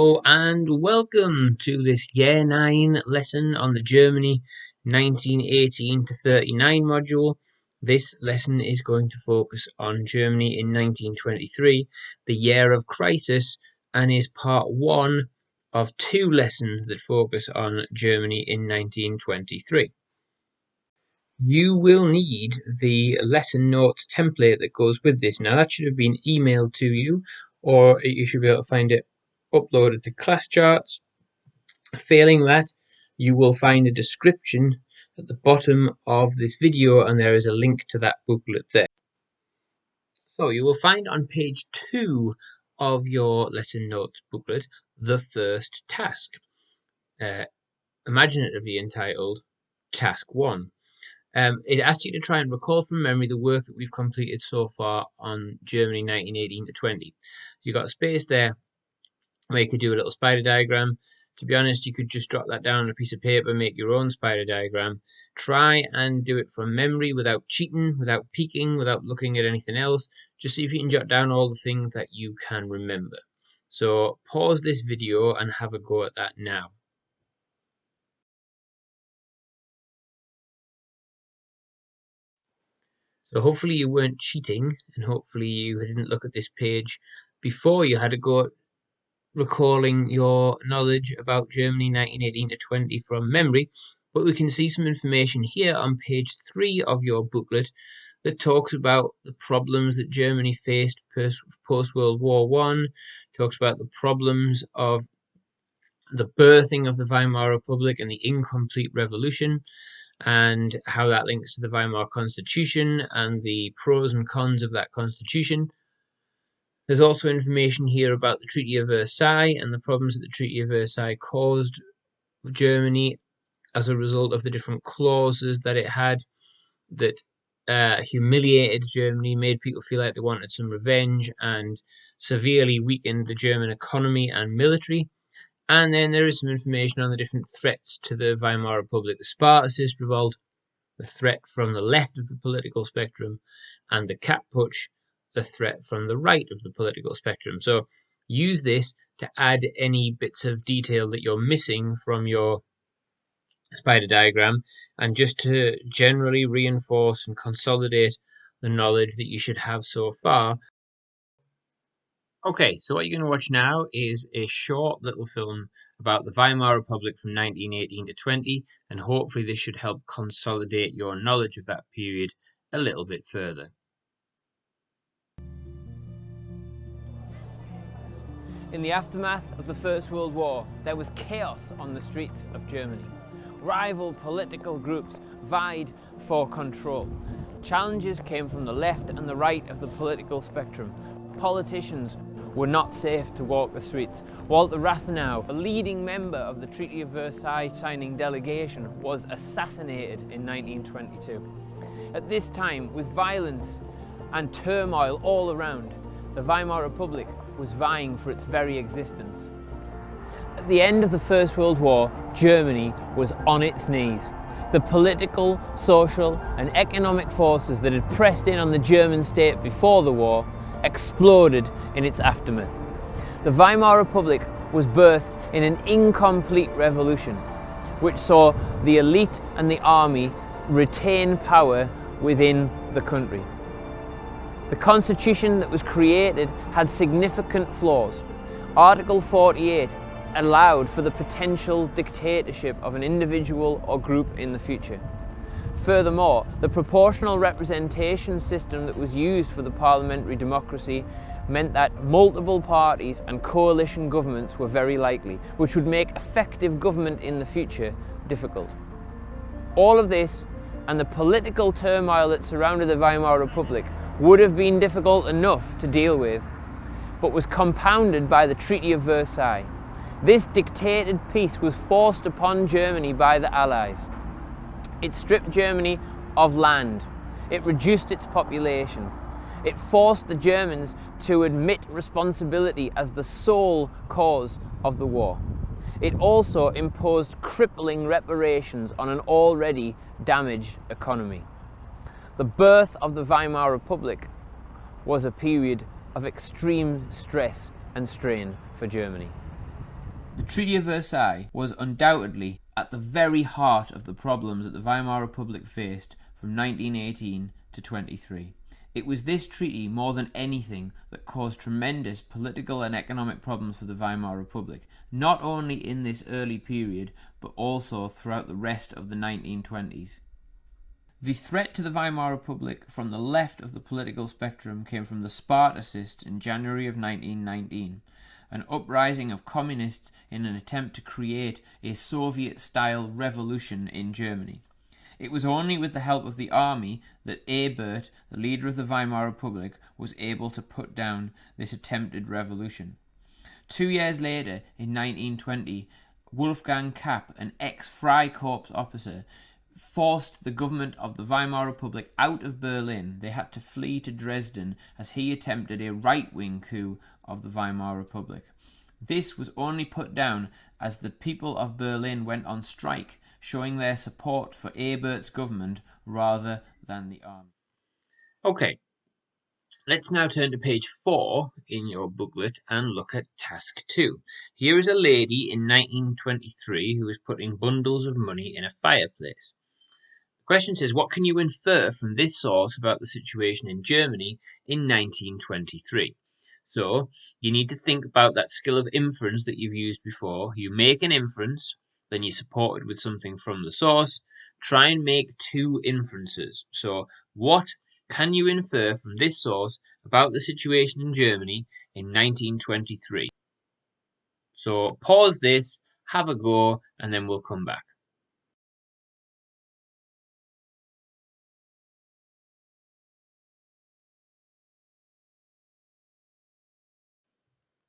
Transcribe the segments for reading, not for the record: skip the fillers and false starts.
Hello and welcome to this Year 9 lesson on the Germany 1918 to 39 module. This lesson is going to focus on Germany in 1923, the year of crisis, and is part 1 of 2 lessons that focus on Germany in 1923. You will need the lesson notes template that goes with this. Now that should have been emailed to you, or you should be able to find it uploaded to class charts. Failing that, you will find a description at the bottom of this video, and there is a link to that booklet there. So you will find on page 2 of your lesson notes booklet the first task, imaginatively entitled Task 1. It asks you to try and recall from memory the work that we've completed so far on Germany 1918 to 20. You've got a space there where you could do a little spider diagram. To be honest, you could just drop that down on a piece of paper, make your own spider diagram. Try and do it from memory without cheating, without peeking, without looking at anything else. Just see if you can jot down all the things that you can remember. So pause this video and have a go at that now. So hopefully you weren't cheating, and hopefully you didn't look at this page before you had a go at recalling your knowledge about Germany 1918 to 20 from memory, but we can see some information here on page 3 of your booklet that talks about the problems that Germany faced post-World War I, talks about the problems of the birthing of the Weimar Republic and the incomplete revolution, and how that links to the Weimar Constitution and the pros and cons of that constitution. There's also information here about the Treaty of Versailles and the problems that the Treaty of Versailles caused Germany as a result of the different clauses that it had that humiliated Germany, made people feel like they wanted some revenge, and severely weakened the German economy and military. And then there is some information on the different threats to the Weimar Republic. The Spartacist revolt, the threat from the left of the political spectrum, and the Kapp Putsch, the threat from the right of the political spectrum. So use this to add any bits of detail that you're missing from your spider diagram, and just to generally reinforce and consolidate the knowledge that you should have so far. Okay, so what you're going to watch now is a short little film about the Weimar Republic from 1918 to 20, and hopefully this should help consolidate your knowledge of that period a little bit further. In the aftermath of the First World War, there was chaos on the streets of Germany. Rival political groups vied for control. Challenges came from the left and the right of the political spectrum. Politicians were not safe to walk the streets. Walter Rathenau, a leading member of the Treaty of Versailles signing delegation, was assassinated in 1922. At this time, with violence and turmoil all around, the Weimar Republic was vying for its very existence. At the end of the First World War, Germany was on its knees. The political, social, and economic forces that had pressed in on the German state before the war exploded in its aftermath. The Weimar Republic was birthed in an incomplete revolution, which saw the elite and the army retain power within the country. The constitution that was created had significant flaws. Article 48 allowed for the potential dictatorship of an individual or group in the future. Furthermore, the proportional representation system that was used for the parliamentary democracy meant that multiple parties and coalition governments were very likely, which would make effective government in the future difficult. All of this and the political turmoil that surrounded the Weimar Republic would have been difficult enough to deal with, but was compounded by the Treaty of Versailles. This dictated peace was forced upon Germany by the Allies. It stripped Germany of land. It reduced its population. It forced the Germans to admit responsibility as the sole cause of the war. It also imposed crippling reparations on an already damaged economy. The birth of the Weimar Republic was a period of extreme stress and strain for Germany. The Treaty of Versailles was undoubtedly at the very heart of the problems that the Weimar Republic faced from 1918 to 23. It was this treaty, more than anything, that caused tremendous political and economic problems for the Weimar Republic, not only in this early period, but also throughout the rest of the 1920s. The threat to the Weimar Republic from the left of the political spectrum came from the Spartacists in January of 1919, an uprising of communists in an attempt to create a Soviet-style revolution in Germany. It was only with the help of the army that Ebert, the leader of the Weimar Republic, was able to put down this attempted revolution. 2 years later, in 1920, Wolfgang Kapp, an ex-Freikorps officer, forced the government of the Weimar Republic out of Berlin. They had to flee to Dresden as he attempted a right-wing coup of the Weimar Republic. This was only put down as the people of Berlin went on strike, showing their support for Ebert's government rather than the army. Okay, let's now turn to page 4 in your booklet and look at task 2. Here is a lady in 1923 who is putting bundles of money in a fireplace. The question says, what can you infer from this source about the situation in Germany in 1923? So you need to think about that skill of inference that you've used before. You make an inference, then you support it with something from the source. Try and make two inferences. So what can you infer from this source about the situation in Germany in 1923? So pause this, have a go, and then we'll come back.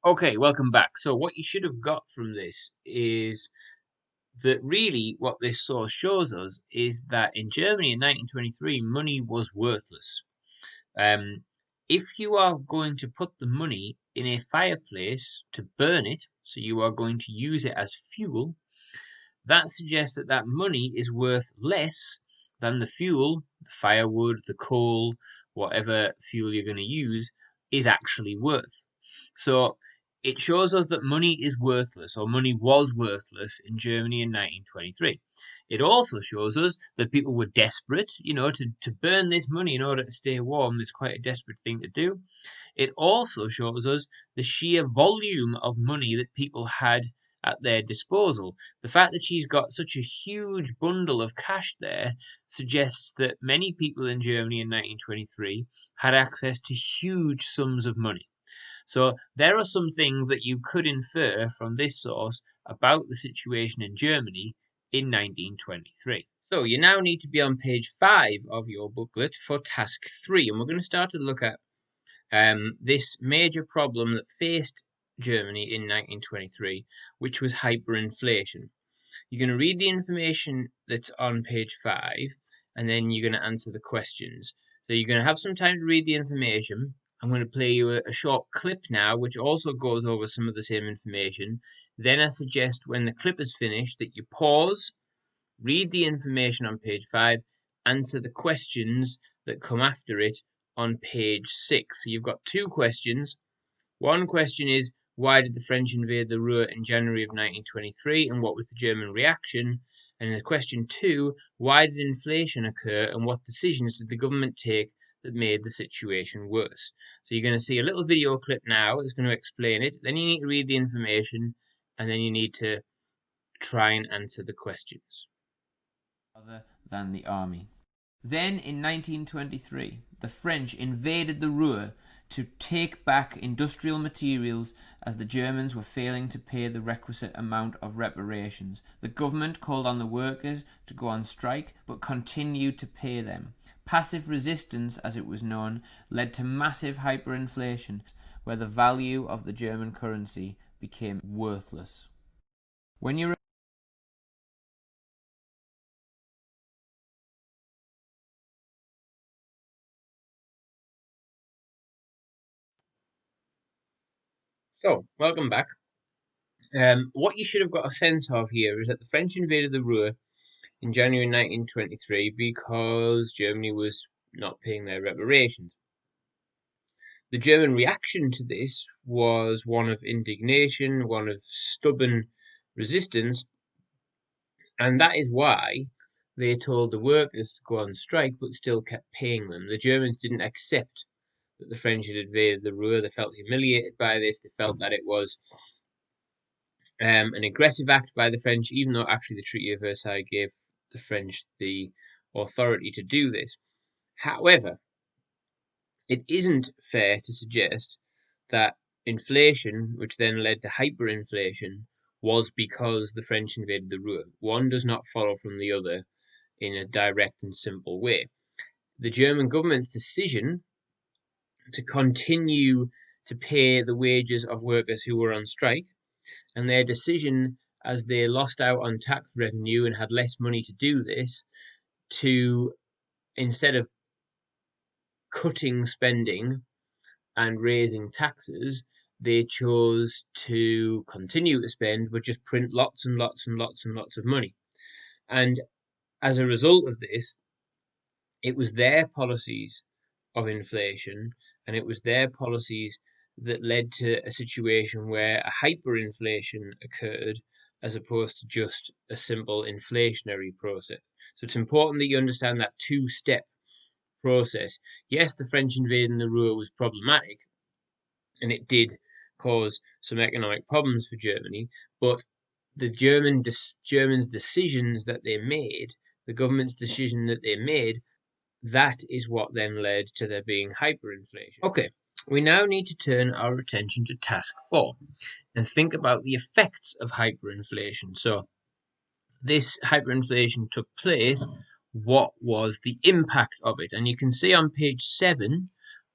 Okay, welcome back. So what you should have got from this is that really what this source shows us is that in Germany in 1923, money was worthless. If you are going to put the money in a fireplace to burn it, so you are going to use it as fuel, that suggests that that money is worth less than the fuel, the firewood, the coal, whatever fuel you're going to use, is actually worth. So it shows us that money is worthless, or money was worthless in Germany in 1923. It also shows us that people were desperate, to burn this money in order to stay warm. It's quite a desperate thing to do. It also shows us the sheer volume of money that people had at their disposal. The fact that she's got such a huge bundle of cash there suggests that many people in Germany in 1923 had access to huge sums of money. So there are some things that you could infer from this source about the situation in Germany in 1923. So you now need to be on page 5 of your booklet for task 3, and we're going to start to look at this major problem that faced Germany in 1923, which was hyperinflation. You're going to read the information that's on page 5, and then you're going to answer the questions. So you're going to have some time to read the information. I'm going to play you a short clip now, which also goes over some of the same information. Then I suggest when the clip is finished that you pause, read the information on page 5, answer the questions that come after it on page 6. So you've got two questions. One question is, why did the French invade the Ruhr in January of 1923, and what was the German reaction? And in question 2, why did inflation occur, and what decisions did the government take that made the situation worse? So you're going to see a little video clip now that's going to explain it. Then you need to read the information, and then you need to try and answer the questions. Other than the army. Then in 1923, the French invaded the Ruhr to take back industrial materials as the Germans were failing to pay the requisite amount of reparations. The government called on the workers to go on strike, but continued to pay them. Passive resistance, as it was known, led to massive hyperinflation, where the value of the German currency became worthless. When you So, welcome back. What you should have got a sense of here is that the French invaded the Ruhr in January 1923 because Germany was not paying their reparations. The German reaction to this was one of indignation, one of stubborn resistance, and that is why they told the workers to go on strike but still kept paying them. The Germans didn't accept that the French had invaded the Ruhr. They felt humiliated by this. They felt that it was an aggressive act by the French, even though actually the Treaty of Versailles gave the French the authority to do this. However, it isn't fair to suggest that inflation, which then led to hyperinflation, was because the French invaded the Ruhr. One does not follow from the other in a direct and simple way. The German government's decision to continue to pay the wages of workers who were on strike, and their decision as they lost out on tax revenue and had less money to do this, to instead of cutting spending and raising taxes, they chose to continue to spend but just print lots and lots and lots and lots of money. And as a result of this, it was their policies of inflation and it was their policies that led to a situation where a hyperinflation occurred as opposed to just a simple inflationary process. So it's important that you understand that two-step process. Yes, the French invading the Ruhr was problematic, and it did cause some economic problems for Germany, but the Germans' decisions that they made, the government's decision that they made, that is what then led to there being hyperinflation. Okay, we now need to turn our attention to task 4 and think about the effects of hyperinflation. So, this hyperinflation took place. What was the impact of it? And you can see on page 7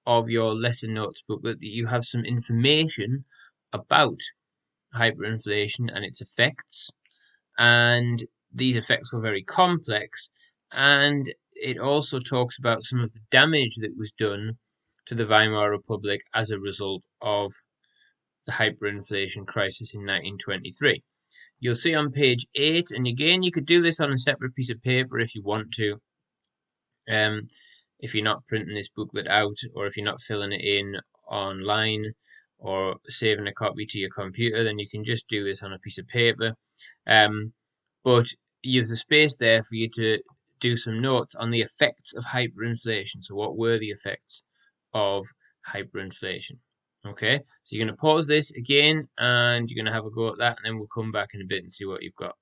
of your lesson notes book that you have some information about hyperinflation and its effects. And these effects were very complex, and it also talks about some of the damage that was done to the Weimar Republic as a result of the hyperinflation crisis in 1923. You'll see on page 8, and again, you could do this on a separate piece of paper if you want to. If you're not printing this booklet out, or if you're not filling it in online, or saving a copy to your computer, then you can just do this on a piece of paper. But you have the space there for you to do some notes on the effects of hyperinflation. So what were the effects of hyperinflation? Okay, so you're going to pause this again, and you're going to have a go at that, and then we'll come back in a bit and see what you've got.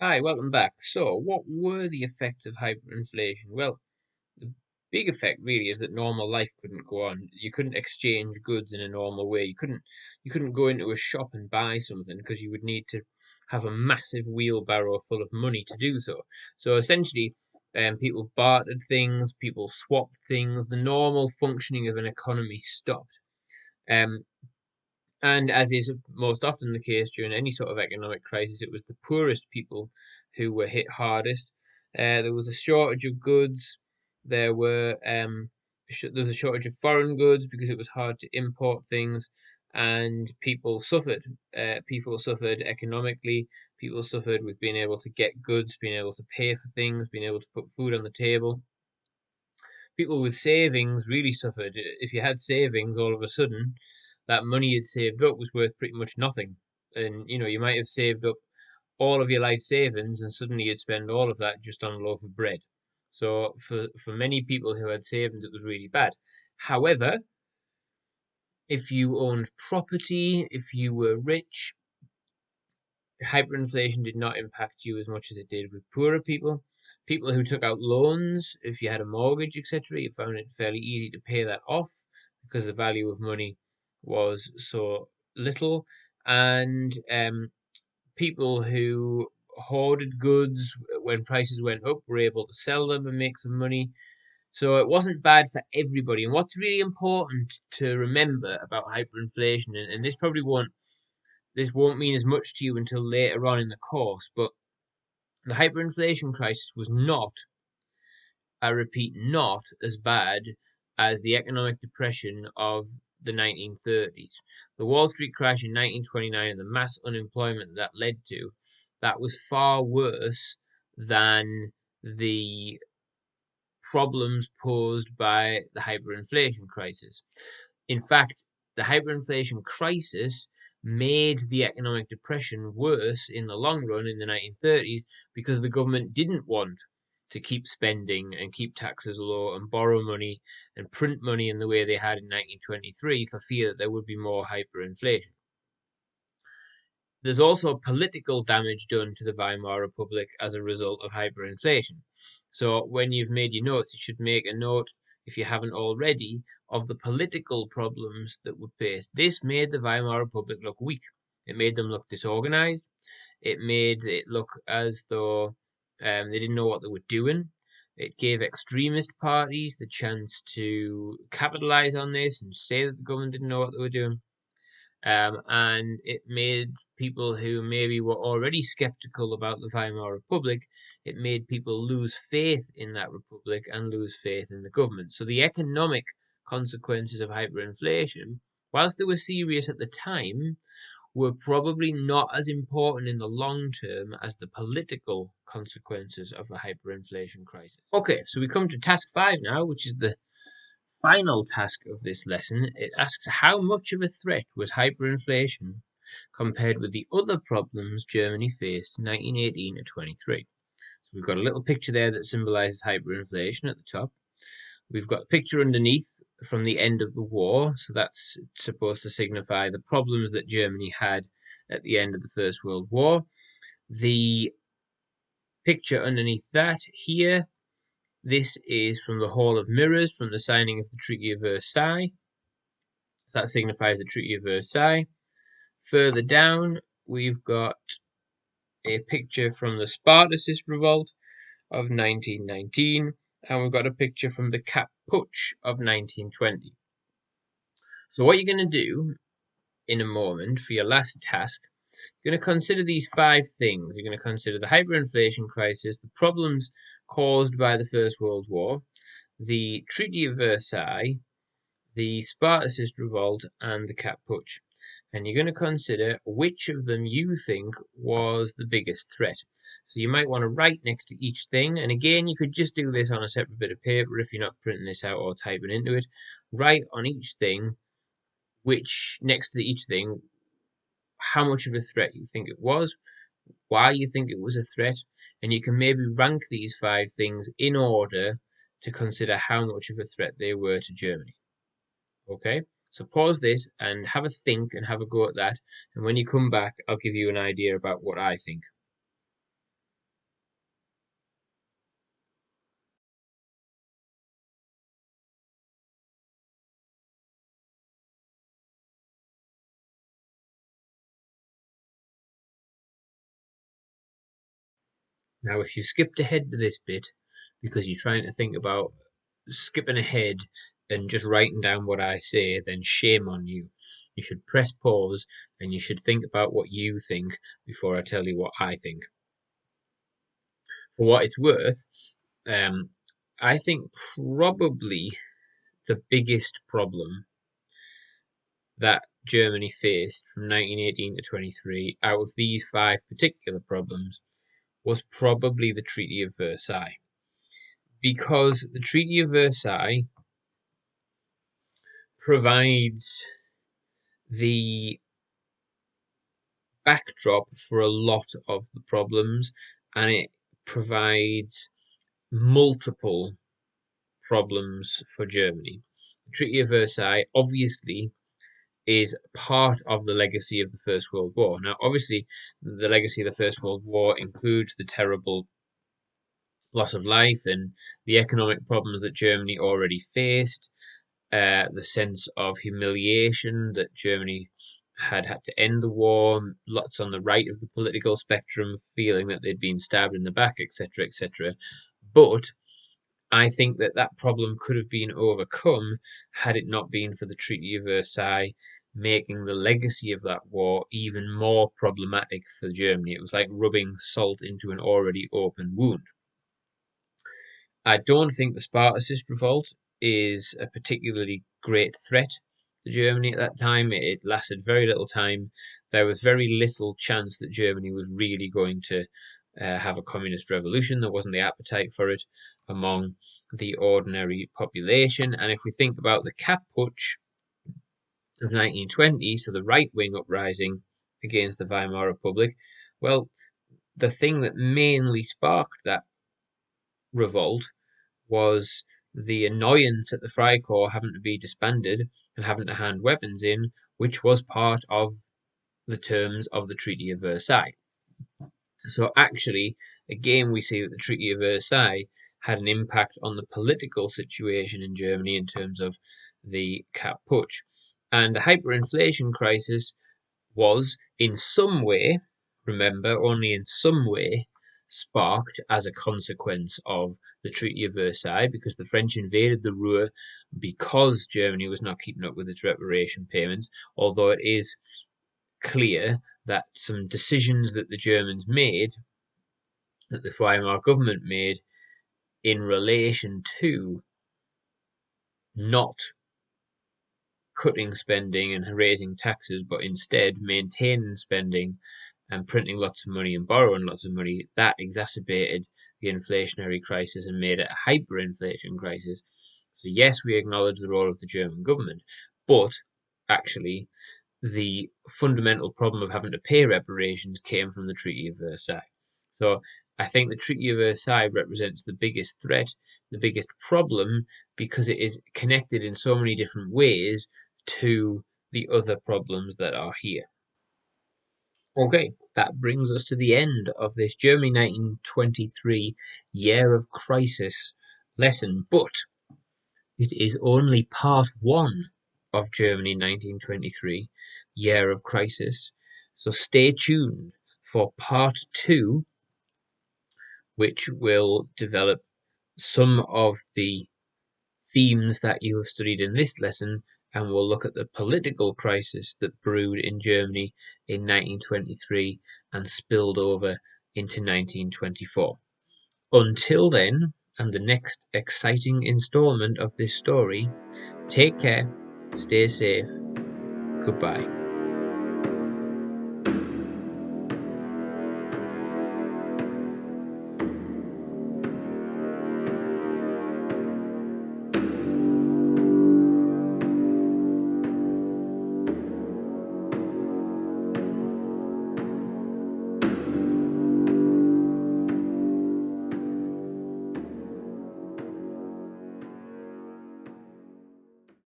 Hi, welcome back. So, what were the effects of hyperinflation? Well, the big effect really is that normal life couldn't go on. You couldn't exchange goods in a normal way. You couldn't go into a shop and buy something because you would need to have a massive wheelbarrow full of money to do so. So essentially, people bartered things, people swapped things. The normal functioning of an economy stopped. Um, and as is most often the case during any sort of economic crisis, it was the poorest people who were hit hardest. There was a shortage of goods. There were there was a shortage of foreign goods because it was hard to import things, and people suffered. People suffered economically. People suffered with being able to get goods, being able to pay for things, being able to put food on the table. People with savings really suffered. If you had savings, all of a sudden, that money you'd saved up was worth pretty much nothing. And you might have saved up all of your life savings, and suddenly you'd spend all of that just on a loaf of bread. So for many people who had savings, it was really bad. However, if you owned property, if you were rich, hyperinflation did not impact you as much as it did with poorer people. People who took out loans, if you had a mortgage, etc., you found it fairly easy to pay that off because the value of money was so little. And people who hoarded goods when prices went up were able to sell them and make some money. So it wasn't bad for everybody. And what's really important to remember about hyperinflation, and this won't mean as much to you until later on in the course, but the hyperinflation crisis was not, I repeat, not as bad as the economic depression of the 1930s. The Wall Street crash in 1929 and the mass unemployment that led to, that was far worse than the problems posed by the hyperinflation crisis. In fact, the hyperinflation crisis made the economic depression worse in the long run in the 1930s because the government didn't want to keep spending and keep taxes low and borrow money and print money in the way they had in 1923 for fear that there would be more hyperinflation. There's also political damage done to the Weimar Republic as a result of hyperinflation. So when you've made your notes, you should make a note, if you haven't already, of the political problems that were faced. This made the Weimar Republic look weak. It made them look disorganized. It made it look as though they didn't know what they were doing. It gave extremist parties the chance to capitalize on this and say that the government didn't know what they were doing. And it made people who maybe were already skeptical about the Weimar Republic, it made people lose faith in that republic and lose faith in the government. So the economic consequences of hyperinflation, whilst they were serious at the time, were probably not as important in the long term as the political consequences of the hyperinflation crisis. Okay, so we come to task 5 now, which is the final task of this lesson. It asks how much of a threat was hyperinflation compared with the other problems Germany faced in 1918 to 23. So we've got a little picture there that symbolizes hyperinflation at the top. We've got a picture underneath from the end of the war, so that's supposed to signify the problems that Germany had at the end of the First World War. The picture underneath that here, this is from the Hall of Mirrors from the signing of the Treaty of Versailles. So that signifies the Treaty of Versailles. Further down, we've got a picture from the Spartacist Revolt of 1919, and we've got a picture from the Kapp Putsch of 1920. So what you're going to do in a moment for your last task, you're going to consider these 5 things. You're going to consider the hyperinflation crisis, the problems caused by the First World War, the Treaty of Versailles, the Spartacist Revolt, and the Kapp Putsch. And you're going to consider which of them you think was the biggest threat. So you might want to write next to each thing. And again, you could just do this on a separate bit of paper if you're not printing this out or typing into it. Write on each thing, next to each thing, how much of a threat you think it was, why you think it was a threat, and you can maybe rank these 5 things in order to consider how much of a threat they were to Germany. Okay? So pause this and have a think and have a go at that. And when you come back, I'll give you an idea about what I think. Now, if you skipped ahead to this bit because you're trying to think about skipping ahead and just writing down what I say, then shame on you. You should press pause and you should think about what you think before I tell you what I think. For what it's worth, I think probably the biggest problem that Germany faced from 1918 to 23 out of these 5 particular problems was probably the Treaty of Versailles. Because the Treaty of Versailles provides the backdrop for a lot of the problems, and it provides multiple problems for Germany. The Treaty of Versailles obviously is part of the legacy of the First World War. Now, obviously, the legacy of the First World War includes the terrible loss of life and the economic problems that Germany already faced, the sense of humiliation that Germany had to end the war, lots on the right of the political spectrum feeling that they'd been stabbed in the back, etc., etc. But I think that problem could have been overcome had it not been for the Treaty of Versailles making the legacy of that war even more problematic for Germany. It was like rubbing salt into an already open wound. I don't think the Spartacist revolt is a particularly great threat to Germany at that time. It lasted very little time. There was very little chance that Germany was really going to have a communist revolution. There wasn't the appetite for it among the ordinary population. And if we think about the Kapp Putsch of 1920, so the right-wing uprising against the Weimar Republic, well, the thing that mainly sparked that revolt was the annoyance at the Freikorps having to be disbanded and having to hand weapons in, which was part of the terms of the Treaty of Versailles. So actually, again, we see that the Treaty of Versailles had an impact on the political situation in Germany in terms of the Kapp Putsch. And the hyperinflation crisis was, in some way, remember, only in some way, sparked as a consequence of the Treaty of Versailles, because the French invaded the Ruhr because Germany was not keeping up with its reparation payments, although it is clear that some decisions that the Germans made, that the Weimar government made, in relation to not cutting spending and raising taxes, but instead maintaining spending and printing lots of money and borrowing lots of money, that exacerbated the inflationary crisis and made it a hyperinflation crisis. So yes, we acknowledge the role of the German government, but actually the fundamental problem of having to pay reparations came from the Treaty of Versailles. So I think the Treaty of Versailles represents the biggest threat, the biggest problem, because it is connected in so many different ways to the other problems that are here. Okay, that brings us to the end of this Germany 1923 Year of Crisis lesson, but it is only part one of Germany 1923 Year of Crisis. So stay tuned for part two, which will develop some of the themes that you have studied in this lesson, and we'll look at the political crisis that brewed in Germany in 1923 and spilled over into 1924. Until then, and the next exciting installment of this story, take care, stay safe, goodbye.